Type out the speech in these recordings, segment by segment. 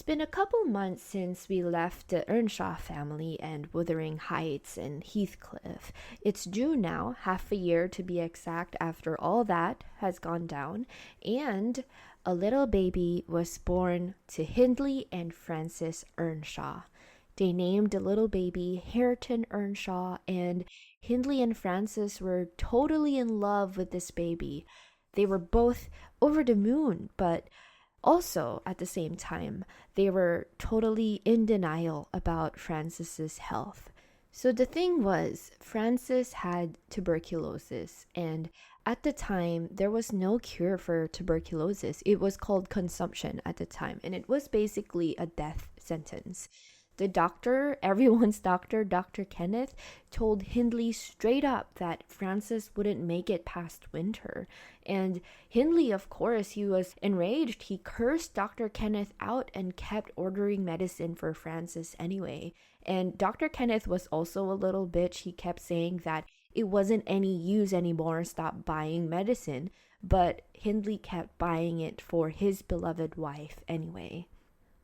been a couple months since we left the Earnshaw family and Wuthering Heights and Heathcliff. It's June now, half a year to be exact, after all that has gone down, and a little baby was born to Hindley and Frances Earnshaw. They named the little baby Hareton Earnshaw, and Hindley and Frances were totally in love with this baby. They were both over the moon, but also, at the same time, they were totally in denial about Frances's health. So the thing was, Frances had tuberculosis, and at the time, there was no cure for tuberculosis. It was called consumption at the time, and it was basically a death sentence. The doctor, everyone's doctor, Dr. Kenneth, told Hindley straight up that Frances wouldn't make it past winter. And Hindley, of course, he was enraged. He cursed Dr. Kenneth out and kept ordering medicine for Frances anyway. And Dr. Kenneth was also a little bitch. He kept saying that it wasn't any use anymore, stop buying medicine. But Hindley kept buying it for his beloved wife anyway.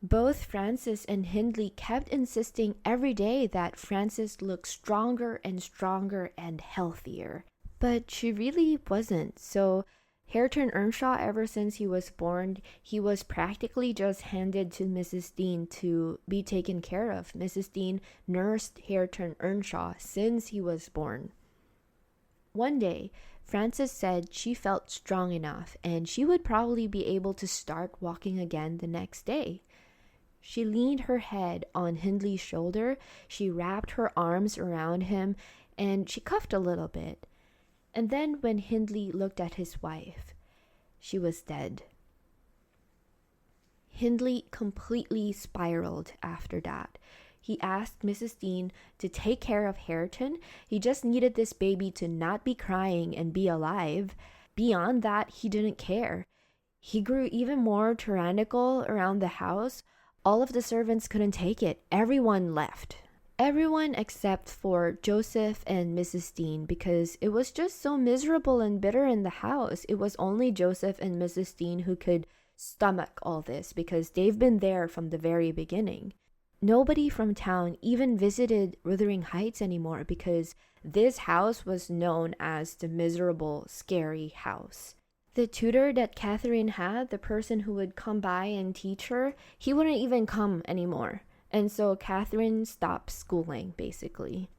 Both Frances and Hindley kept insisting every day that Frances looked stronger and stronger and healthier. But she really wasn't. So Hareton Earnshaw, ever since he was born, he was practically just handed to Mrs. Dean to be taken care of. Mrs. Dean nursed Hareton Earnshaw since he was born. One day, Frances said she felt strong enough and she would probably be able to start walking again the next day. She leaned her head on Hindley's shoulder, she wrapped her arms around him, and she coughed a little bit. And then when Hindley looked at his wife, she was dead. Hindley completely spiraled after that. He asked Mrs. Dean to take care of Hareton. He just needed this baby to not be crying and be alive. Beyond that, he didn't care. He grew even more tyrannical around the house. All of the servants couldn't take it. Everyone left. Everyone except for Joseph and Mrs. Dean, because it was just so miserable and bitter in the house. It was only Joseph and Mrs. Dean who could stomach all this because they've been there from the very beginning. Nobody from town even visited Wuthering Heights anymore because this house was known as the miserable, scary house. The tutor that Catherine had, the person who would come by and teach her, he wouldn't even come anymore. And so Catherine stopped schooling, basically.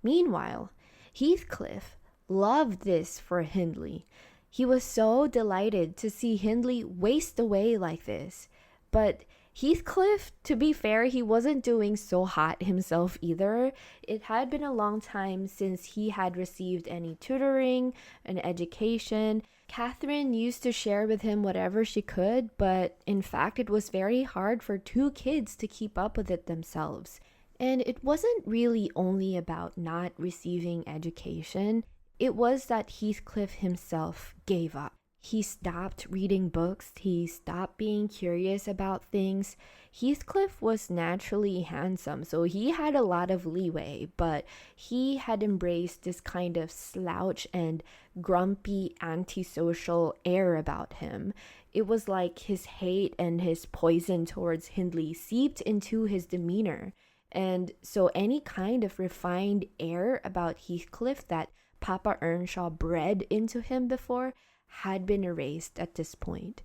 Meanwhile, Heathcliff loved this for Hindley. He was so delighted to see Hindley waste away like this. But Heathcliff, to be fair, he wasn't doing so hot himself either. It had been a long time since he had received any tutoring, an education. Catherine used to share with him whatever she could, but in fact, it was very hard for two kids to keep up with it themselves. And it wasn't really only about not receiving education. It was that Heathcliff himself gave up. He stopped reading books. He stopped being curious about things. Heathcliff was naturally handsome, so he had a lot of leeway, but he had embraced this kind of slouch and grumpy, antisocial air about him. It was like his hate and his poison towards Hindley seeped into his demeanor. And so any kind of refined air about Heathcliff that Papa Earnshaw bred into him before had been erased at this point.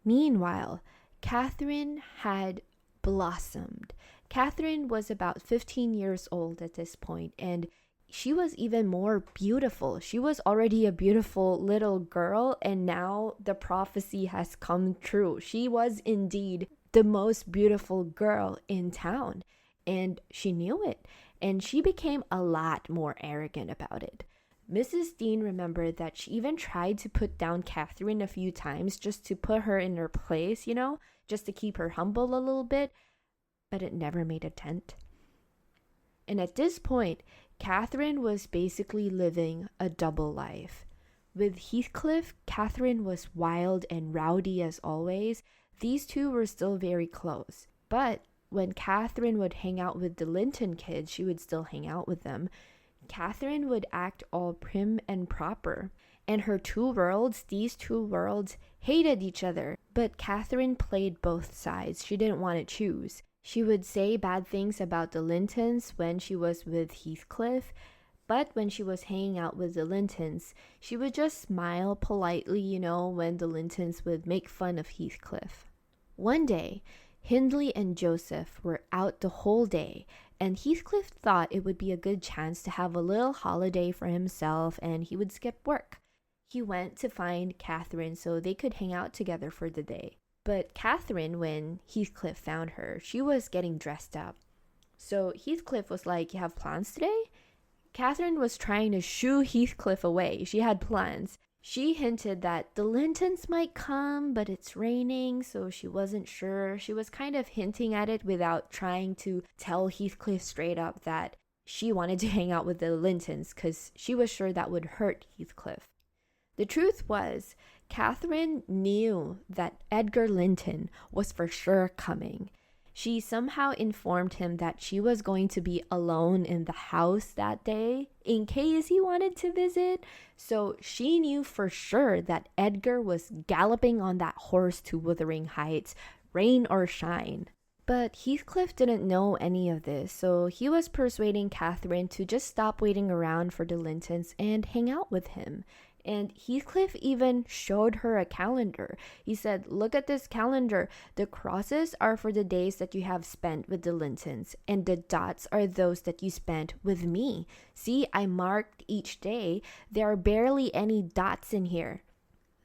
Meanwhile, Catherine had blossomed. Catherine was about 15 years old at this point, and she was even more beautiful. She was already a beautiful little girl, and now the prophecy has come true. She was indeed the most beautiful girl in town, and she knew it, and she became a lot more arrogant about it. Mrs. Dean remembered that she even tried to put down Catherine a few times just to put her in her place, just to keep her humble a little bit, but it never made a dent. And at this point, Catherine was basically living a double life. With Heathcliff, Catherine was wild and rowdy as always. These two were still very close. But when Catherine would hang out with the Linton kids, she would still hang out with them. Catherine would act all prim and proper. And these two worlds, hated each other. But Catherine played both sides. She didn't want to choose. She would say bad things about the Lintons when she was with Heathcliff, but when she was hanging out with the Lintons, she would just smile politely, when the Lintons would make fun of Heathcliff. One day, Hindley and Joseph were out the whole day, and Heathcliff thought it would be a good chance to have a little holiday for himself, and he would skip work. He went to find Catherine so they could hang out together for the day. But Catherine, when Heathcliff found her, she was getting dressed up. So Heathcliff was like, "You have plans today?" Catherine was trying to shoo Heathcliff away. She had plans. She hinted that the Lintons might come, but it's raining, so she wasn't sure. She was kind of hinting at it without trying to tell Heathcliff straight up that she wanted to hang out with the Lintons because she was sure that would hurt Heathcliff. The truth was, Catherine knew that Edgar Linton was for sure coming. She somehow informed him that she was going to be alone in the house that day in case he wanted to visit. So she knew for sure that Edgar was galloping on that horse to Wuthering Heights, rain or shine. But Heathcliff didn't know any of this, so he was persuading Catherine to just stop waiting around for the Lintons and hang out with him. And Heathcliff even showed her a calendar. He said, "Look at this calendar. The crosses are for the days that you have spent with the Lintons, and the dots are those that you spent with me. See, I marked each day. There are barely any dots in here."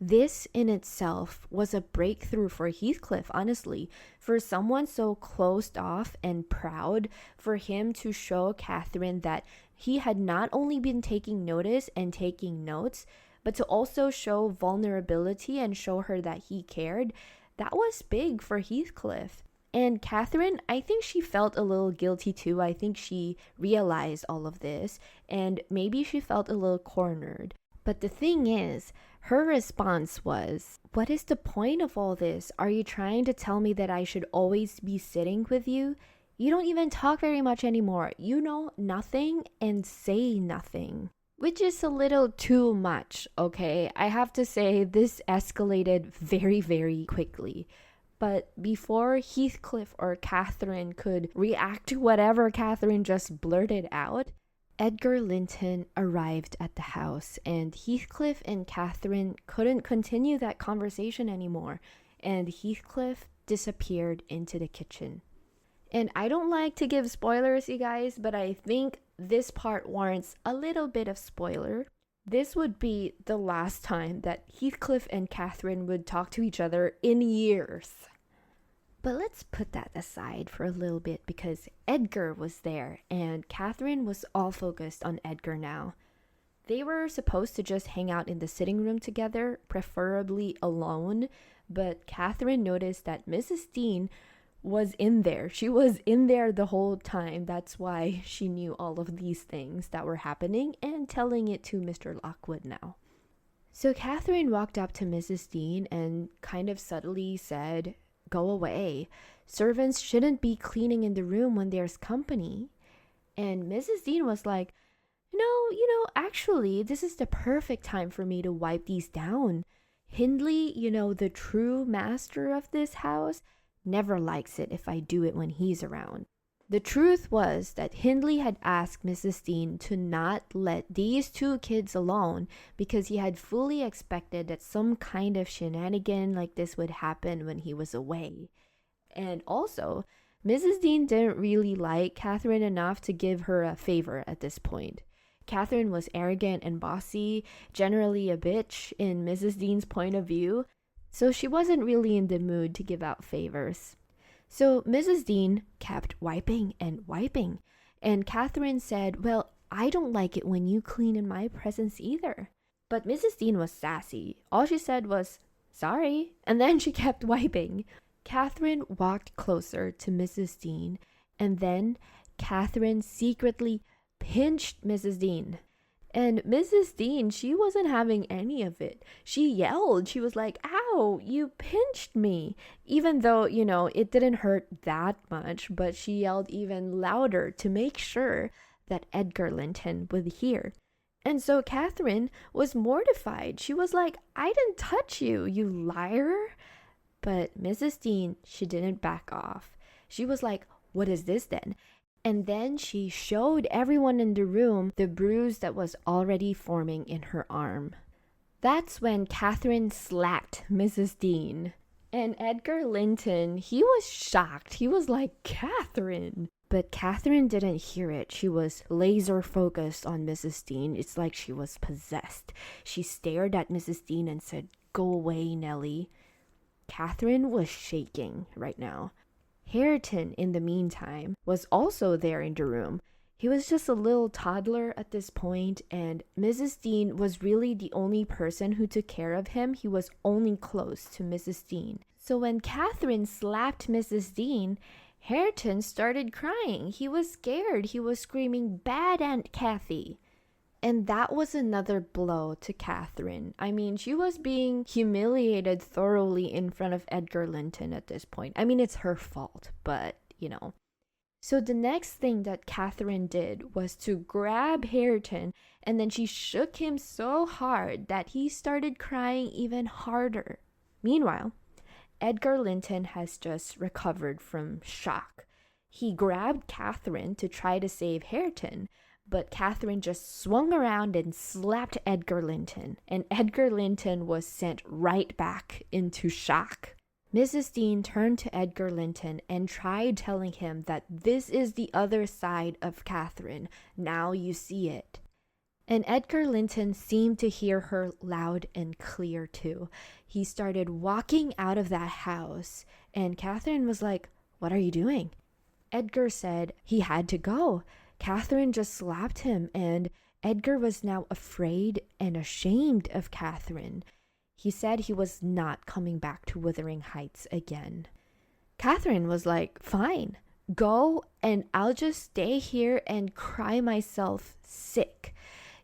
This in itself was a breakthrough for Heathcliff, honestly. For someone so closed off and proud, for him to show Catherine that he had not only been taking notice and taking notes, but to also show vulnerability and show her that he cared, that was big for Heathcliff. And Catherine, I think she felt a little guilty too. I think she realized all of this, and maybe she felt a little cornered. But the thing is, her response was, "What is the point of all this? Are you trying to tell me that I should always be sitting with you? You don't even talk very much anymore. You know nothing and say nothing." Which is a little too much, okay? I have to say this escalated very, very quickly. But before Heathcliff or Catherine could react to whatever Catherine just blurted out, Edgar Linton arrived at the house, and Heathcliff and Catherine couldn't continue that conversation anymore, and Heathcliff disappeared into the kitchen. And I don't like to give spoilers, you guys, but I think this part warrants a little bit of spoiler. This would be the last time that Heathcliff and Catherine would talk to each other in years. But let's put that aside for a little bit because Edgar was there and Catherine was all focused on Edgar now. They were supposed to just hang out in the sitting room together, preferably alone, but Catherine noticed that Mrs. Dean was in there. She was in there the whole time. That's why she knew all of these things that were happening and telling it to Mr. Lockwood now. So Catherine walked up to Mrs. Dean and kind of subtly said, "Go away. Servants shouldn't be cleaning in the room when there's company." And Mrs. Dean was like, No, actually, this is the perfect time for me to wipe these down. Hindley, the true master of this house, never likes it if I do it when he's around. The truth was that Hindley had asked Mrs. Dean to not let these two kids alone because he had fully expected that some kind of shenanigan like this would happen when he was away. And also, Mrs. Dean didn't really like Catherine enough to give her a favor at this point. Catherine was arrogant and bossy, generally a bitch in Mrs. Dean's point of view, so she wasn't really in the mood to give out favors. So Mrs. Dean kept wiping and wiping, and Catherine said, "Well, I don't like it when you clean in my presence either." But Mrs. Dean was sassy. All she said was, "Sorry," and then she kept wiping. Catherine walked closer to Mrs. Dean, and then Catherine secretly pinched Mrs. Dean. And Mrs. Dean, she wasn't having any of it. She yelled. She was like, "Ow, you pinched me." Even though, it didn't hurt that much, but she yelled even louder to make sure that Edgar Linton would hear. And so Catherine was mortified. She was like, I didn't touch you, you liar. But Mrs. Dean, she didn't back off. She was like, what is this then? And then she showed everyone in the room the bruise that was already forming in her arm. That's when Catherine slapped Mrs. Dean. And Edgar Linton, he was shocked. He was like, Catherine. But Catherine didn't hear it. She was laser focused on Mrs. Dean. It's like she was possessed. She stared at Mrs. Dean and said, go away, Nellie. Catherine was shaking right now. Hareton, in the meantime, was also there in the room. He was just a little toddler at this point, and Mrs. Dean was really the only person who took care of him. He was only close to Mrs. Dean. So when Catherine slapped Mrs. Dean, Hareton started crying. He was scared. He was screaming, bad Aunt Kathy. And that was another blow to Catherine. I mean, she was being humiliated thoroughly in front of Edgar Linton at this point. I mean, it's her fault, but, you know. So the next thing that Catherine did was to grab Hareton, and then she shook him so hard that he started crying even harder. Meanwhile, Edgar Linton has just recovered from shock. He grabbed Catherine to try to save Hareton, but Catherine just swung around and slapped Edgar Linton, and Edgar Linton was sent right back into shock. Mrs. Dean turned to Edgar Linton and tried telling him that this is the other side of Catherine. Now you see it. And Edgar Linton seemed to hear her loud and clear too. He started walking out of that house, and Catherine was like, what are you doing? Edgar said he had to go. Catherine just slapped him, and Edgar was now afraid and ashamed of Catherine. He said he was not coming back to Wuthering Heights again. Catherine was like, fine, go, and I'll just stay here and cry myself sick.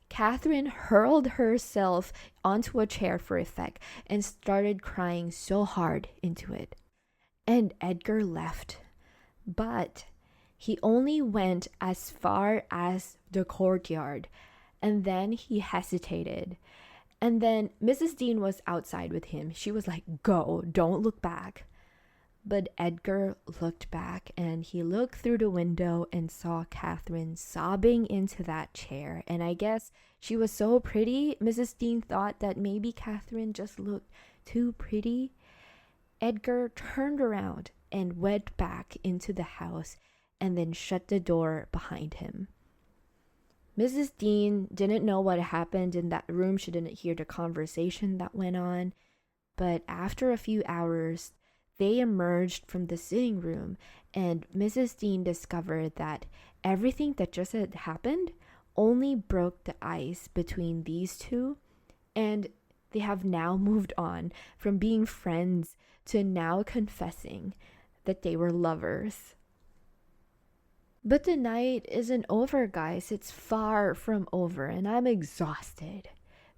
Catherine hurled herself onto a chair for effect and started crying so hard into it. And Edgar left. But he only went as far as the courtyard, and then he hesitated. And then Mrs. Dean was outside with him. She was like, go, don't look back. But Edgar looked back, and he looked through the window and saw Catherine sobbing into that chair. And I guess she was so pretty, Mrs. Dean thought that maybe Catherine just looked too pretty. Edgar turned around and went back into the house and then shut the door behind him. Mrs. Dean didn't know what happened in that room. She didn't hear the conversation that went on. But after a few hours, they emerged from the sitting room, and Mrs. Dean discovered that everything that just had happened only broke the ice between these two, and they have now moved on from being friends to now confessing that they were lovers. But the night isn't over, guys. It's far from over, and I'm exhausted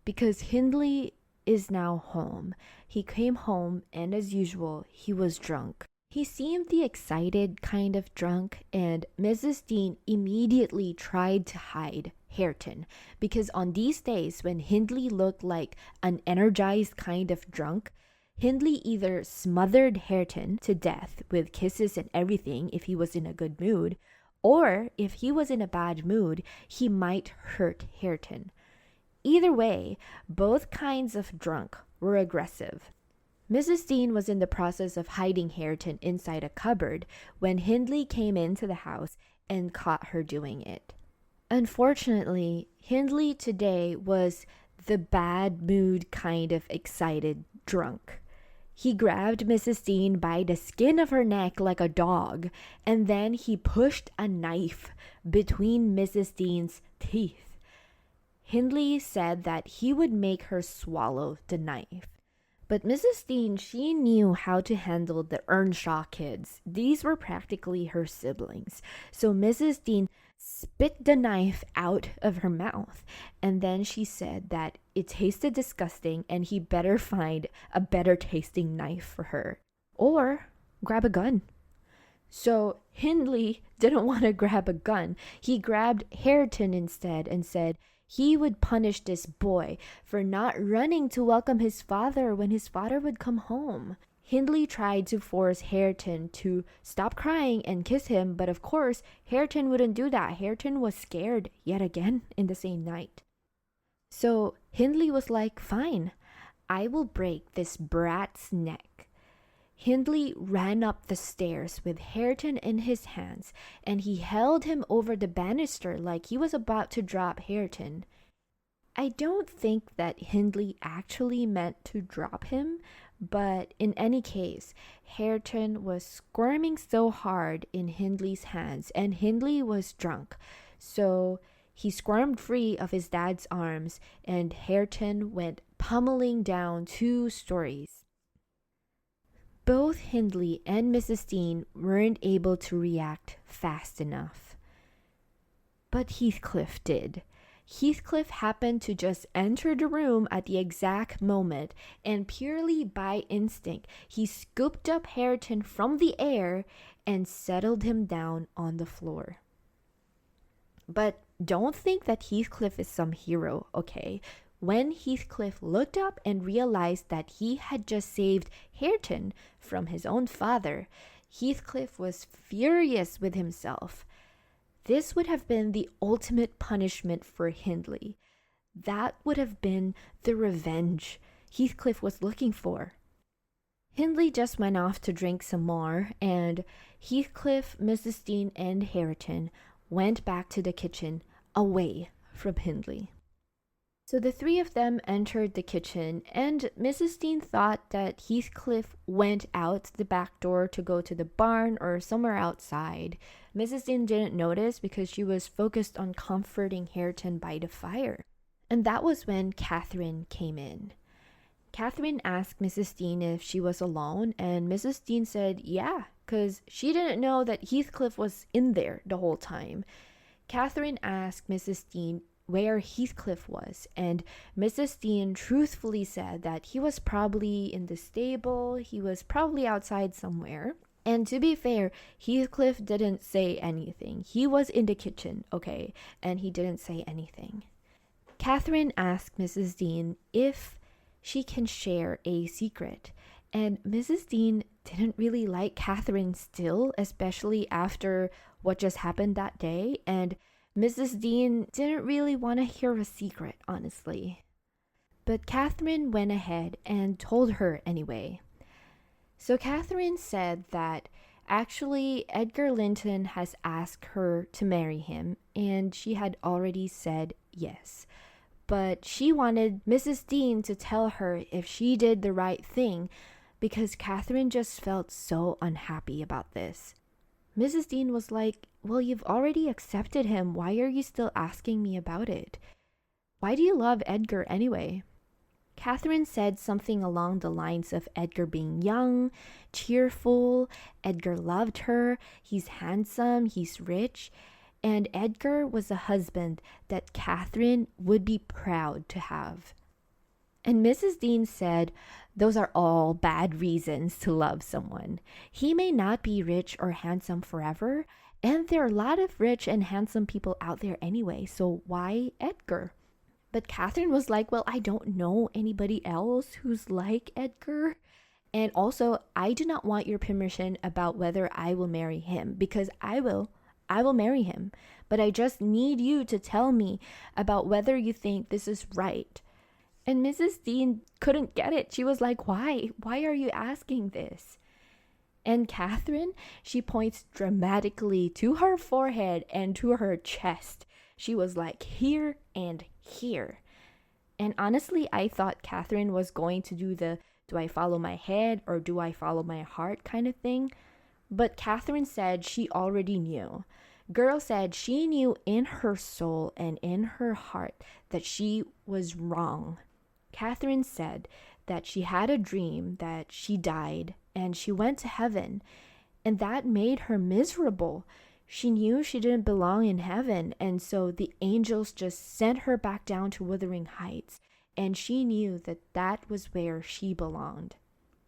because Hindley is now home. He came home, and as usual, he was drunk. He seemed the excited kind of drunk, and Mrs. Dean immediately tried to hide Hareton, because on these days when Hindley looked like an energized kind of drunk, Hindley either smothered Hareton to death with kisses and everything if he was in a good mood, or if he was in a bad mood, he might hurt Hareton. Either way, both kinds of drunk were aggressive. Mrs. Dean was in the process of hiding Hareton inside a cupboard when Hindley came into the house and caught her doing it. Unfortunately, Hindley today was the bad mood kind of excited drunk. He grabbed Mrs. Dean by the skin of her neck like a dog, and then he pushed a knife between Mrs. Dean's teeth. Hindley said that he would make her swallow the knife. But Mrs. Dean, she knew how to handle the Earnshaw kids. These were practically her siblings. So Mrs. Dean spit the knife out of her mouth, and then she said that it tasted disgusting and he better find a better tasting knife for her or grab a gun. So Hindley didn't want to grab a gun. He grabbed Hareton instead and said, He would punish this boy for not running to welcome his father when his father would come home. Hindley tried to force Hareton to stop crying and kiss him, but of course, Hareton wouldn't do that. Hareton was scared yet again in the same night. So Hindley was like, fine, I will break this brat's neck. Hindley ran up the stairs with Hareton in his hands, and he held him over the banister like he was about to drop Hareton. I don't think that Hindley actually meant to drop him, but in any case, Hareton was squirming so hard in Hindley's hands, and Hindley was drunk, so he squirmed free of his dad's arms, and Hareton went pummeling down 2 stories. Both Hindley and Mrs. Dean weren't able to react fast enough. But Heathcliff did. Heathcliff happened to just enter the room at the exact moment, and purely by instinct, he scooped up Hareton from the air and settled him down on the floor. But don't think that Heathcliff is some hero, okay? When Heathcliff looked up and realized that he had just saved Hareton from his own father, Heathcliff was furious with himself. This would have been the ultimate punishment for Hindley. That would have been the revenge Heathcliff was looking for. Hindley just went off to drink some more, and Heathcliff, Mrs. Dean, and Hareton went back to the kitchen away from Hindley. So the 3 of them entered the kitchen, and Mrs. Dean thought that Heathcliff went out the back door to go to the barn or somewhere outside. Mrs. Dean didn't notice because she was focused on comforting Hareton by the fire. And that was when Catherine came in. Catherine asked Mrs. Dean if she was alone, and Mrs. Dean said yeah, because she didn't know that Heathcliff was in there the whole time. Catherine asked Mrs. Dean where Heathcliff was, and Mrs. Dean truthfully said that he was probably in the stable, he was probably outside somewhere. And to be fair, Heathcliff didn't say anything. He was in the kitchen, okay, and he didn't say anything. Catherine asked Mrs. Dean if she can share a secret, and Mrs. Dean didn't really like Catherine still, especially after what just happened that day, and Mrs. Dean didn't really want to hear a secret, honestly. But Catherine went ahead and told her anyway. So Catherine said that actually Edgar Linton has asked her to marry him, and she had already said yes. But she wanted Mrs. Dean to tell her if she did the right thing, because Catherine just felt so unhappy about this. Mrs. Dean was like, well, you've already accepted him. Why are you still asking me about it? Why do you love Edgar anyway? Catherine said something along the lines of Edgar being young, cheerful, Edgar loved her, he's handsome, he's rich, and Edgar was a husband that Catherine would be proud to have. And Mrs. Dean said, those are all bad reasons to love someone. He may not be rich or handsome forever, and there are a lot of rich and handsome people out there anyway, so why Edgar? But Catherine was like, well, I don't know anybody else who's like Edgar. And also, I do not want your permission about whether I will marry him, because I will marry him. But I just need you to tell me about whether you think this is right. And Mrs. Dean couldn't get it. She was like, why? Why are you asking this? And Catherine, she points dramatically to her forehead and to her chest. She was like, here and here. And honestly, I thought Catherine was going to do the do I follow my head or do I follow my heart kind of thing. But Catherine said she already knew. Girl said she knew in her soul and in her heart that she was wrong. Catherine said that she had a dream that she died and she went to heaven, and that made her miserable. She knew she didn't belong in heaven, and so the angels just sent her back down to Wuthering Heights, and she knew that that was where she belonged.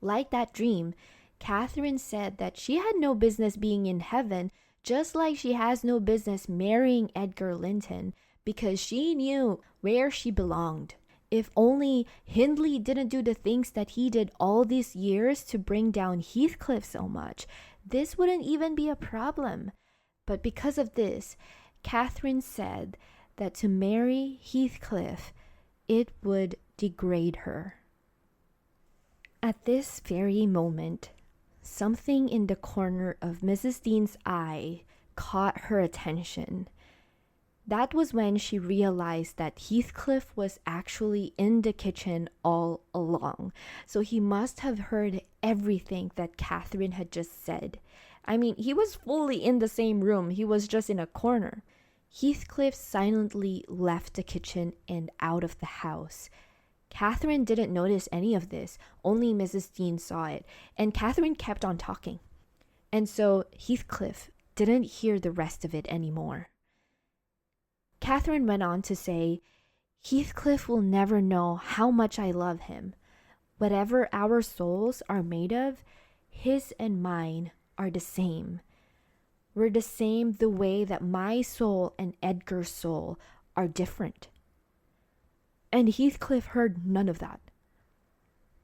Like that dream, Catherine said that she had no business being in heaven, just like she has no business marrying Edgar Linton, because she knew where she belonged. If only Hindley didn't do the things that he did all these years to bring down Heathcliff so much, this wouldn't even be a problem. But because of this, Catherine said that to marry Heathcliff, it would degrade her. At this very moment, something in the corner of Mrs. Dean's eye caught her attention. That was when she realized that Heathcliff was actually in the kitchen all along. So he must have heard everything that Catherine had just said. I mean, he was fully in the same room. He was just in a corner. Heathcliff silently left the kitchen and out of the house. Catherine didn't notice any of this. Only Mrs. Dean saw it. And Catherine kept on talking. And so Heathcliff didn't hear the rest of it anymore. Catherine went on to say, Heathcliff will never know how much I love him. Whatever our souls are made of, his and mine are the same. We're the same the way that my soul and Edgar's soul are different. And Heathcliff heard none of that.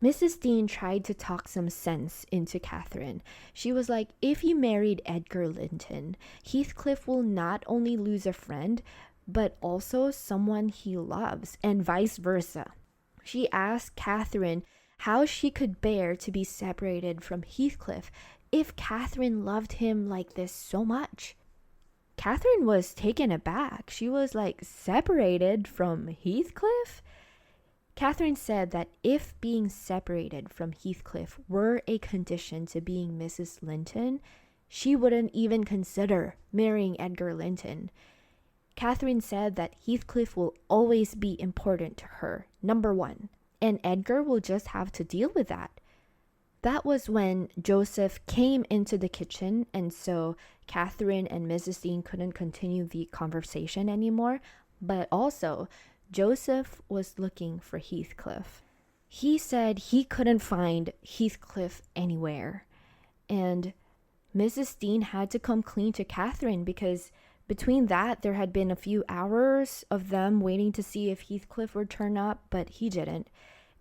Mrs. Dean tried to talk some sense into Catherine. She was like, if you married Edgar Linton, Heathcliff will not only lose a friend, but also someone he loves, and vice versa. She asked Catherine how she could bear to be separated from Heathcliff if Catherine loved him like this so much. Catherine was taken aback. She was like, separated from Heathcliff? Catherine said that if being separated from Heathcliff were a condition to being Mrs. Linton, she wouldn't even consider marrying Edgar Linton. Catherine said that Heathcliff will always be important to her, number one, and Edgar will just have to deal with that. That was when Joseph came into the kitchen, and so Catherine and Mrs. Dean couldn't continue the conversation anymore, but also Joseph was looking for Heathcliff. He said he couldn't find Heathcliff anywhere, and Mrs. Dean had to come clean to Catherine because between that, there had been a few hours of them waiting to see if Heathcliff would turn up, but he didn't.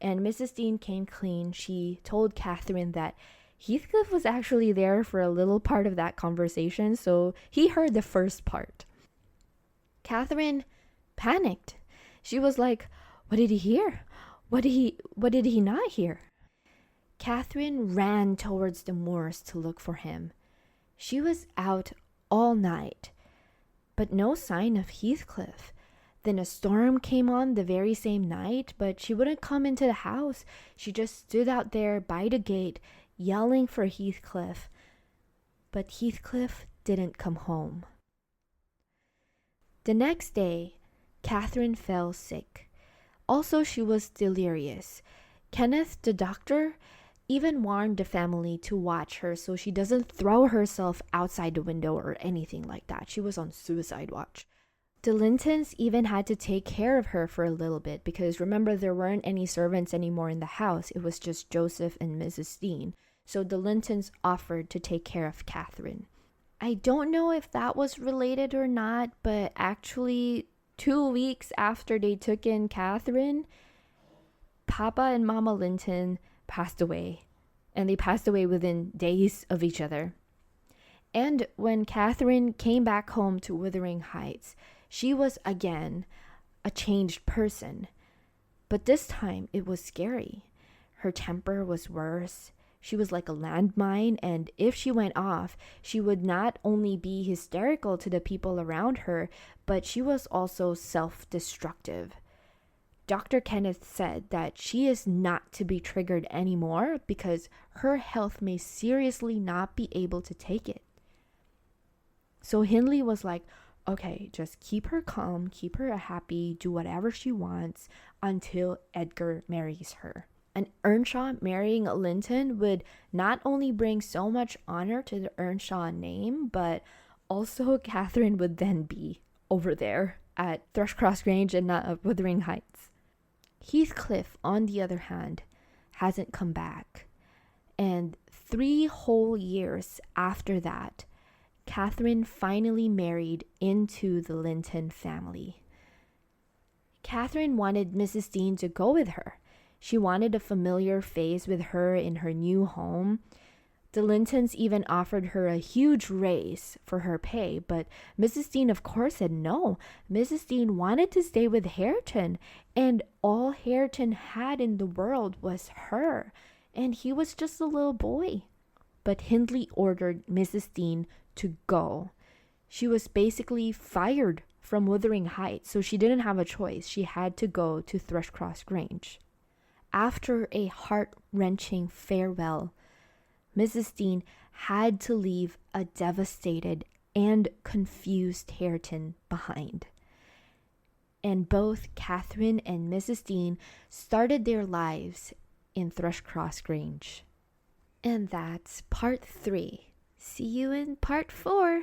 And Mrs. Dean came clean. She told Catherine that Heathcliff was actually there for a little part of that conversation, so he heard the first part. Catherine panicked. She was like, what did he hear? What did he not hear? Catherine ran towards the moors to look for him. She was out all night, but no sign of Heathcliff. Then a storm came on the very same night, but she wouldn't come into the house. She just stood out there by the gate, yelling for Heathcliff. But Heathcliff didn't come home. The next day, Catherine fell sick. Also, she was delirious. Kenneth, the doctor, even warned the family to watch her so she doesn't throw herself outside the window or anything like that. She was on suicide watch. The Lintons even had to take care of her for a little bit because remember, there weren't any servants anymore in the house. It was just Joseph and Mrs. Dean. So the Lintons offered to take care of Catherine. I don't know if that was related or not, but actually 2 weeks after they took in Catherine, Papa and Mama Linton passed away. And they passed away within days of each other. And when Catherine came back home to Wuthering Heights, she was again a changed person. But this time it was scary. Her temper was worse. She was like a landmine, and if she went off, she would not only be hysterical to the people around her, but she was also self-destructive. Dr. Kenneth said that she is not to be triggered anymore because her health may seriously not be able to take it. So Hindley was like, okay, just keep her calm, keep her happy, do whatever she wants until Edgar marries her. And Earnshaw marrying a Linton would not only bring so much honor to the Earnshaw name, but also Catherine would then be over there at Thrushcross Grange and not Wuthering Heights. Heathcliff, on the other hand, hasn't come back. And 3 whole years after that, Catherine finally married into the Linton family. Catherine wanted Mrs. Dean to go with her. She wanted a familiar face with her in her new home. The Lintons even offered her a huge raise for her pay, but Mrs. Dean, of course, said no. Mrs. Dean wanted to stay with Hareton, and all Hareton had in the world was her, and he was just a little boy. But Hindley ordered Mrs. Dean to go. She was basically fired from Wuthering Heights, so she didn't have a choice. She had to go to Thrushcross Grange. After a heart-wrenching farewell, Mrs. Dean had to leave a devastated and confused Hareton behind. And both Catherine and Mrs. Dean started their lives in Thrushcross Grange. And that's part 3. See you in part 4.